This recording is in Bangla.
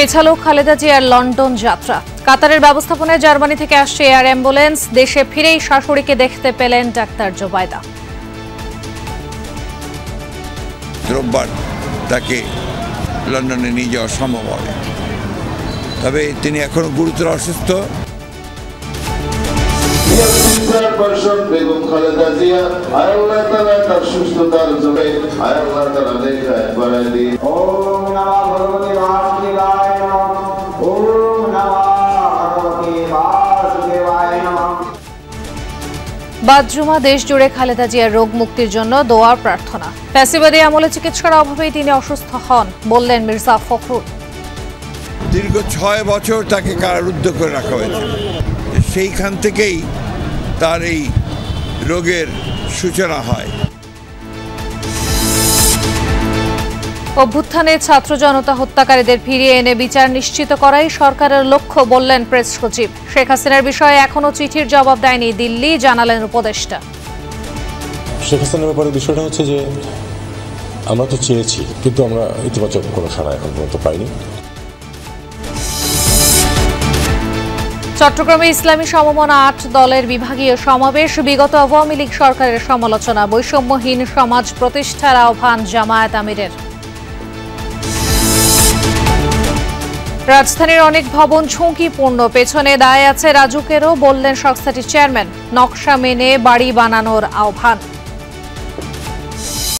পেছালো খালেদা জিয়ার লন্ডন যাত্রা। কাতারের ব্যবস্থাপনায় জার্মানি থেকে আসছে এয়ার অ্যাম্বুলেন্স। দেশে ফিরেই শাশুড়িকে দেখতে পেলেন ডাক্তার জোবায়দা। রোববার তাকে লন্ডনে নিয়ে যাওয়া সম্ভব হবে, তবে তিনি এখনো গুরুতর অসুস্থ। বেগম খালেদা জিয়া আল্লাহ তাআলা তার সুস্থতার জন্য আল্লাহ তাআলা নেখায় বাড়ায় দিন। ওম নমঃ ভগবতে বাসুদেবায় নমঃ। ওম নমঃ ভগবতে বাসুদেবায় নমঃ। বাদ-জুমা দেশ জুড়ে খালেদা জিয়ার রোগ মুক্তির জন্য দোয়ার প্রার্থনা। ফ্যাসিবাদী আমলে চিকিৎসার অভাবেই তিনি অসুস্থ হন বললেন মির্জা ফখরুল। দীর্ঘ 6 বছর তাকে কারারুদ্ধ করে রাখা হয়েছে। সেইখান থেকেই তার এই রোগের সূচনা হয়। অভ্যুত্থানে ছাত্র জনতা হত্যাকারীদের ফিরিয়ে এনে বিচার নিশ্চিত করাই সরকারের লক্ষ্য বললেন প্রেস সচিব। শেখ হাসিনার বিষয়ে এখনও চিঠির জবাব দেয়নি দিল্লি, জানালেন উপদেষ্টা। শেখ হাসিনার ব্যাপারে বিষয়টা হচ্ছে যে আমরা তো চেয়েছি, কিন্তু আমরা ইতিবাচক কোনো সাড়া এখন পর্যন্ত পাইনি। চট্টগ্রামে ইসলামী সমমনা 8 দলের বিভাগীয় সমাবেশ। বিগত আওয়ামী লীগ সরকারের সমালোচনা, বৈষম্যহীন সমাজ প্রতিষ্ঠার আহ্বান জামায়াত আমিরের। রাজধানীর অনেক ভবন ঝুঁকিপূর্ণ, পেছনে দায় আছে রাজুকেরও বললেন সংস্থাটির চেয়ারম্যান। নকশা মেনে বাড়ি বানানোর আহ্বান।